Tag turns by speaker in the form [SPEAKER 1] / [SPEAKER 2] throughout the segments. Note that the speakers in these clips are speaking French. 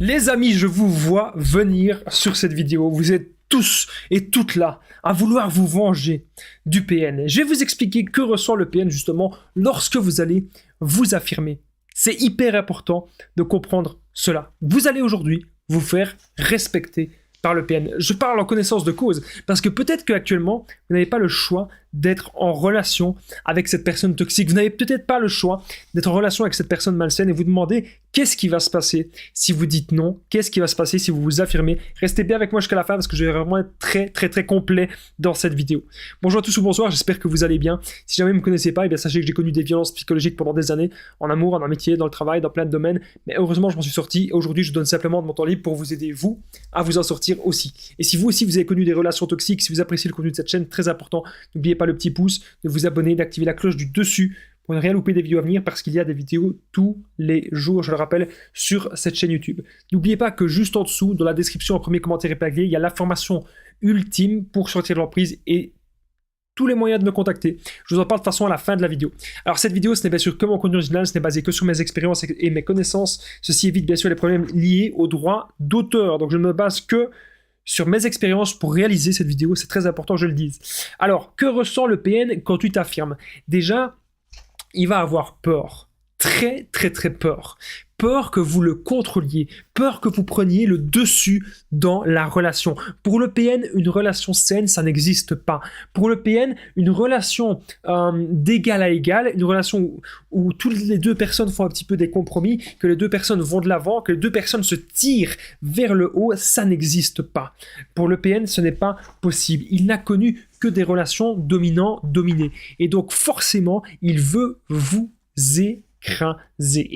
[SPEAKER 1] Les amis, je vous vois venir sur cette vidéo. Vous êtes tous et toutes là à vouloir vous venger du PN. Je vais vous expliquer que ressent le PN justement lorsque vous allez vous affirmer. C'est hyper important de comprendre cela. Vous allez aujourd'hui vous faire respecter par le PN. Je parle en connaissance de cause parce que peut-être qu'actuellement, vous n'avez pas le choix d'être en relation avec cette personne toxique. Vous n'avez peut-être pas le choix d'être en relation avec cette personne malsaine et vous demandez qu'est-ce qui va se passer si vous dites non, qu'est-ce qui va se passer si vous vous affirmez. Restez bien avec moi jusqu'à la fin parce que je vais vraiment être très complet dans cette vidéo. Bonjour à tous ou bonsoir, j'espère que vous allez bien. Si jamais vous ne me connaissez pas, eh bien sachez que j'ai connu des violences psychologiques pendant des années, en amour, en amitié, dans le travail, dans plein de domaines, mais heureusement je m'en suis sorti et aujourd'hui je donne simplement de mon temps libre pour vous aider vous à vous en sortir aussi. Et si vous aussi vous avez connu des relations toxiques, si vous appréciez le contenu de cette chaîne, très important, n'oubliez pas le petit pouce, de vous abonner, d'activer la cloche du dessus pour ne rien louper des vidéos à venir parce qu'il y a des vidéos tous les jours, je le rappelle, sur cette chaîne YouTube. N'oubliez pas que juste en dessous, dans la description, en premier commentaire épinglé, il y a l'information ultime pour sortir de l'emprise et tous les moyens de me contacter. Je vous en parle de toute façon à la fin de la vidéo. Alors cette vidéo, ce n'est bien sûr que mon contenu original, ce n'est basé que sur mes expériences et mes connaissances. Ceci évite bien sûr les problèmes liés aux droits d'auteur. Donc je ne me base que sur mes expériences pour réaliser cette vidéo, c'est très important que je le dise. Alors, que ressent le PN quand tu t'affirmes? Déjà, il va avoir peur, très peur. Peur que vous le contrôliez, peur que vous preniez le dessus dans la relation. Pour le PN, une relation saine, ça n'existe pas. Pour le PN, une relation d'égal à égal, une relation où toutes les deux personnes font un petit peu des compromis, que les deux personnes vont de l'avant, que les deux personnes se tirent vers le haut, ça n'existe pas. Pour le PN, ce n'est pas possible. Il n'a connu que des relations dominant-dominé. Et donc forcément, il veut vous écraser.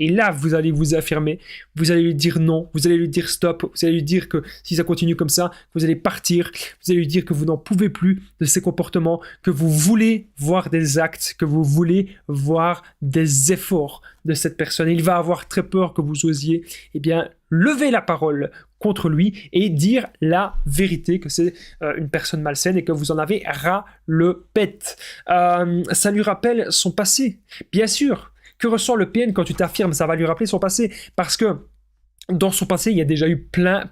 [SPEAKER 1] Et là, vous allez vous affirmer, vous allez lui dire non, vous allez lui dire stop, vous allez lui dire que si ça continue comme ça, vous allez partir, vous allez lui dire que vous n'en pouvez plus de ces comportements, que vous voulez voir des actes, que vous voulez voir des efforts de cette personne. Il va avoir très peur que vous osiez, eh bien, lever la parole contre lui et dire la vérité, que c'est une personne malsaine et que vous en avez ras le pet. Ça lui rappelle son passé, bien sûr. Que ressent le PN quand tu t'affirmes? Ça va lui rappeler son passé parce que dans son passé, il y a déjà eu plein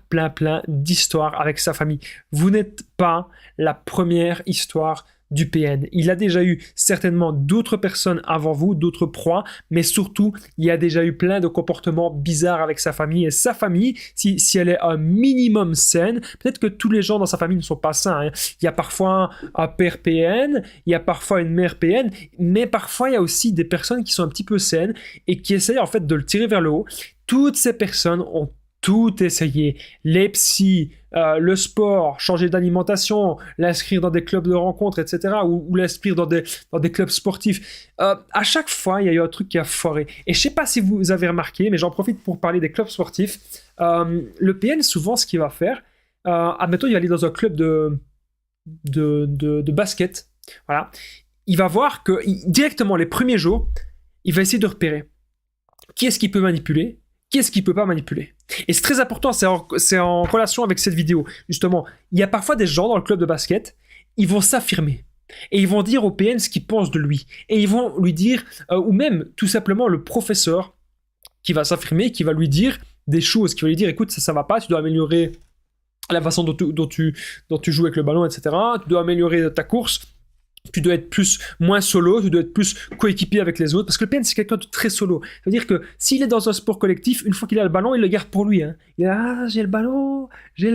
[SPEAKER 1] d'histoires avec sa famille. Vous n'êtes pas la première histoire du PN. Il a déjà eu certainement d'autres personnes avant vous, d'autres proies, mais surtout, il y a déjà eu plein de comportements bizarres avec sa famille. Et sa famille, si elle est un minimum saine, peut-être que tous les gens dans sa famille ne sont pas sains. Hein. Il y a parfois un père PN, il y a parfois une mère PN, mais parfois il y a aussi des personnes qui sont un petit peu saines et qui essayent en fait de le tirer vers le haut. Toutes ces personnes ont tout essayé, les psys, le sport, changer d'alimentation, l'inscrire dans des clubs de rencontres, etc., ou l'inscrire dans des clubs sportifs. À chaque fois, il y a eu un truc qui a foiré. Et je ne sais pas si vous avez remarqué, mais j'en profite pour parler des clubs sportifs. Le PN, souvent, ce qu'il va faire, admettons, il va aller dans un club de basket. Voilà. Il va voir que directement, les premiers jours, il va essayer de repérer qui est-ce qui peut manipuler, qui est-ce qui ne peut pas manipuler. Et c'est très important, c'est en relation avec cette vidéo. Justement, il y a parfois des gens dans le club de basket, ils vont s'affirmer. Et ils vont dire au PN ce qu'ils pensent de lui. Et ils vont lui dire, ou même tout simplement le professeur qui va s'affirmer, qui va lui dire des choses, qui va lui dire, écoute, ça va pas, tu dois améliorer la façon dont tu joues avec le ballon, etc. Tu dois améliorer ta course. Tu dois être moins solo, tu dois être plus coéquipier avec les autres, parce que le PN c'est quelqu'un de très solo. Ça veut dire que s'il est dans un sport collectif, une fois qu'il a le ballon, il le garde pour lui. Hein. Il est là, j'ai le ballon, je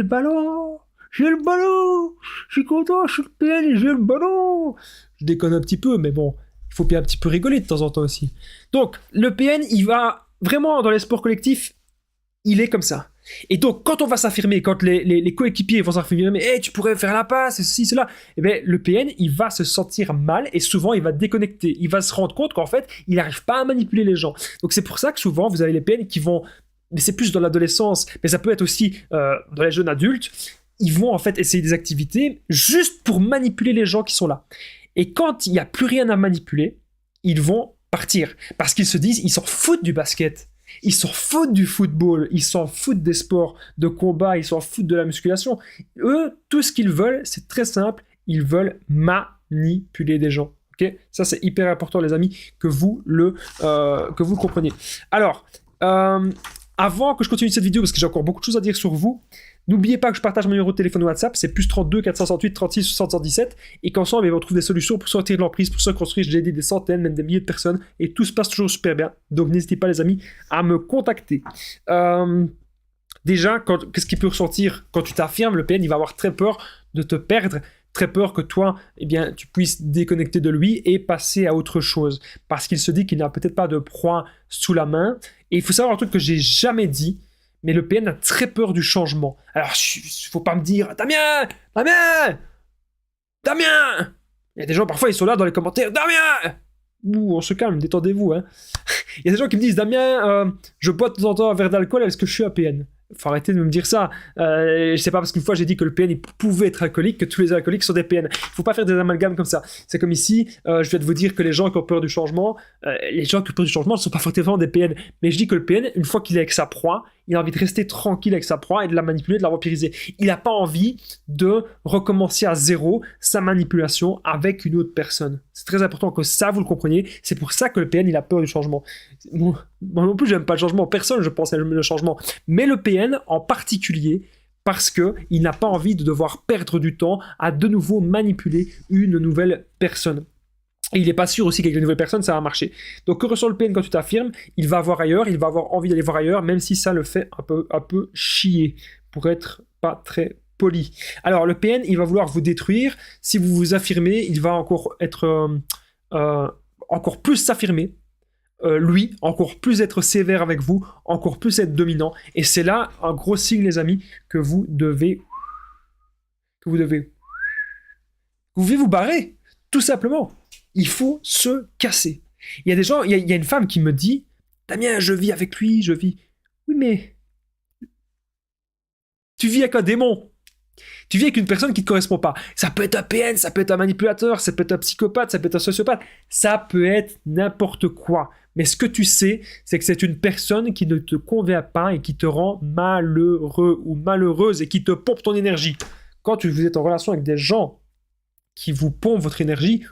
[SPEAKER 1] suis content, je suis le PN et j'ai le ballon. Je déconne un petit peu, mais bon, il faut bien un petit peu rigoler de temps en temps aussi. Donc, le PN, il va vraiment dans les sports collectifs, il est comme ça. Et donc, quand on va s'affirmer, quand les coéquipiers vont s'affirmer, mais hey, tu pourrais faire la passe, et ceci, cela, eh bien, le PN, il va se sentir mal et souvent, il va déconnecter. Il va se rendre compte qu'en fait, il n'arrive pas à manipuler les gens. Donc, c'est pour ça que souvent, vous avez les PN qui vont, mais c'est plus dans l'adolescence, mais ça peut être aussi dans les jeunes adultes, ils vont en fait essayer des activités juste pour manipuler les gens qui sont là. Et quand il n'y a plus rien à manipuler, ils vont partir. Parce qu'ils se disent, ils s'en foutent du basket. Ils s'en foutent du football, ils s'en foutent des sports de combat, ils s'en foutent de la musculation. Eux, tout ce qu'ils veulent, c'est très simple, ils veulent manipuler des gens. Okay, ça, c'est hyper important, les amis, que vous le compreniez. Alors, Avant que je continue cette vidéo, parce que j'ai encore beaucoup de choses à dire sur vous, n'oubliez pas que je partage mon numéro de téléphone WhatsApp, c'est plus 32 468 36 77, et qu'ensemble, on trouve des solutions pour sortir de l'emprise, pour se construire. J'ai aidé des centaines, même des milliers de personnes, et tout se passe toujours super bien. Donc n'hésitez pas, les amis, à me contacter. Déjà, qu'est-ce qu'il peut ressentir quand tu t'affirmes? Le PN, il va avoir très peur de te perdre, très peur que toi, eh bien, tu puisses déconnecter de lui et passer à autre chose. Parce qu'il se dit qu'il n'a peut-être pas de proie sous la main. Et il faut savoir un truc que j'ai jamais dit, mais le PN a très peur du changement. Alors, il faut pas me dire, Damien, Damien, Damien. Il y a des gens, parfois, ils sont là dans les commentaires, Damien. Ouh, on se calme, détendez-vous. Hein. Il y a des gens qui me disent, Damien, je bois de temps en temps un verre d'alcool, est-ce que je suis APN? Faut arrêter de me dire ça. C'est pas parce qu'une fois j'ai dit que le PN il pouvait être alcoolique que tous les alcooliques sont des PN. Il faut pas faire des amalgames comme ça. C'est comme ici, je viens de vous dire que les gens qui ont peur du changement, les gens qui ont peur du changement ne sont pas forcément des PN. Mais je dis que le PN, une fois qu'il est avec sa proie, il a envie de rester tranquille avec sa proie et de la manipuler, de la vampiriser. Il n'a pas envie de recommencer à zéro sa manipulation avec une autre personne. C'est très important que ça vous le compreniez. C'est pour ça que le PN il a peur du changement. Moi non plus j'aime pas le changement. Personne je pense aime le changement. Mais le PN en particulier parce qu'il n'a pas envie de devoir perdre du temps à de nouveau manipuler une nouvelle personne. Et il n'est pas sûr aussi qu'avec les nouvelles personnes, ça va marcher. Donc, que ressent le PN quand tu t'affirmes? Il va voir ailleurs, il va avoir envie d'aller voir ailleurs, même si ça le fait un peu chier, pour être pas très poli. Alors, le PN, il va vouloir vous détruire. Si vous vous affirmez, il va encore être... encore plus s'affirmer. Lui, encore plus être sévère avec vous, encore plus être dominant. Et c'est là un gros signe, les amis, que vous devez... Vous devez vous barrer, tout simplement. Il faut se casser. Il y a des gens, il y a une femme qui me dit, Damien, je vis avec lui, je vis. Oui, mais tu vis avec un démon. Tu vis avec une personne qui ne te correspond pas. Ça peut être un PN, ça peut être un manipulateur, ça peut être un psychopathe, ça peut être un sociopathe. Ça peut être n'importe quoi. Mais ce que tu sais, c'est que c'est une personne qui ne te convient pas et qui te rend malheureux ou malheureuse et qui te pompe ton énergie. Quand vous êtes en relation avec des gens qui vous pompent votre énergie,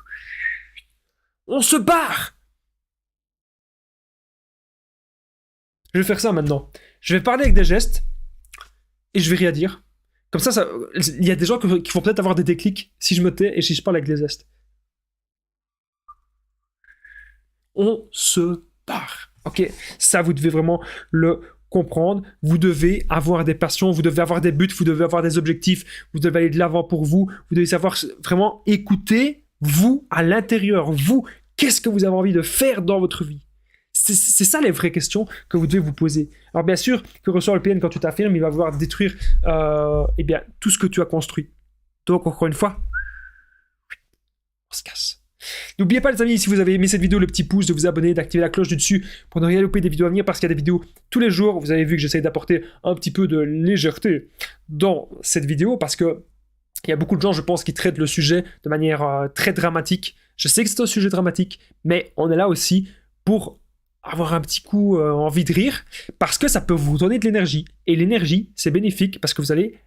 [SPEAKER 1] on se barre. Je vais faire ça maintenant. Je vais parler avec des gestes et je vais rien dire. Comme ça, il y a des gens qui vont peut-être avoir des déclics si je me tais et si je parle avec des gestes. On se barre. Ok, ça vous devez vraiment le comprendre. Vous devez avoir des passions, vous devez avoir des buts, vous devez avoir des objectifs, vous devez aller de l'avant pour vous. Vous devez savoir vraiment écouter vous à l'intérieur, vous. Qu'est-ce que vous avez envie de faire dans votre vie? C'est ça les vraies questions que vous devez vous poser. Alors bien sûr, que ressort le PN quand tu t'affirmes, il va vouloir détruire eh bien, tout ce que tu as construit. Donc encore une fois, on se casse. N'oubliez pas les amis, si vous avez aimé cette vidéo, le petit pouce, de vous abonner, d'activer la cloche du dessus pour ne rien louper des vidéos à venir parce qu'il y a des vidéos tous les jours. Vous avez vu que j'essaie d'apporter un petit peu de légèreté dans cette vidéo parce que il y a beaucoup de gens, je pense, qui traitent le sujet de manière très dramatique. Je sais que c'est un sujet dramatique, mais on est là aussi pour avoir un petit coup envie de rire, parce que ça peut vous donner de l'énergie. Et l'énergie, c'est bénéfique, parce que vous allez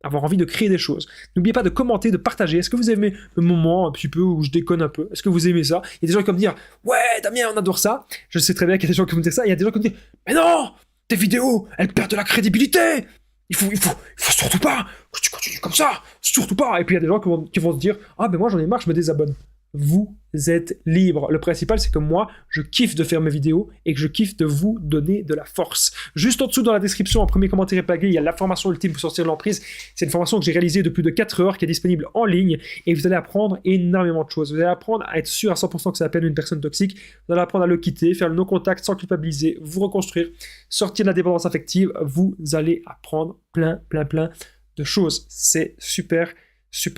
[SPEAKER 1] avoir envie de créer des choses. N'oubliez pas de commenter, de partager. Est-ce que vous aimez le moment un petit peu où je déconne un peu? Est-ce que vous aimez ça? Il y a des gens qui vont me dire « Ouais, Damien, on adore ça !» Je sais très bien qu'il y a des gens qui vont me dire ça. Il y a des gens qui vont me dire « Mais non, tes vidéos, elles perdent de la crédibilité. Il faut surtout pas que tu continues comme ça. Surtout pas. » Et puis il y a des gens qui vont se dire « Ah, ben moi j'en ai marre, je me désabonne. » Vous êtes libre. Le principal, c'est que moi, je kiffe de faire mes vidéos et que je kiffe de vous donner de la force. Juste en dessous, dans la description, en premier commentaire épinglé, il y a la formation ultime pour sortir de l'emprise. C'est une formation que j'ai réalisée de plus de 4 heures, qui est disponible en ligne, et vous allez apprendre énormément de choses. Vous allez apprendre à être sûr à 100% que c'est la peine d'une personne toxique. Vous allez apprendre à le quitter, faire le no-contact sans culpabiliser, vous reconstruire, sortir de la dépendance affective. Vous allez apprendre plein de choses. C'est super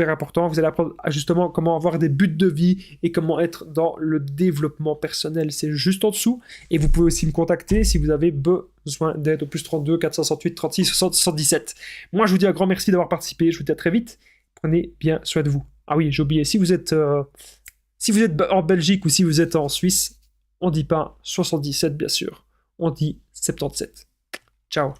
[SPEAKER 1] important. Vous allez apprendre justement comment avoir des buts de vie et comment être dans le développement personnel. C'est juste en dessous. Et vous pouvez aussi me contacter si vous avez besoin d'aide au plus 32 468 36 60 77. Moi, je vous dis un grand merci d'avoir participé. Je vous dis à très vite. Prenez bien soin de vous. Ah oui, j'ai oublié. Si vous êtes en Belgique ou si vous êtes en Suisse, on dit pas 77 bien sûr. On dit 77. Ciao.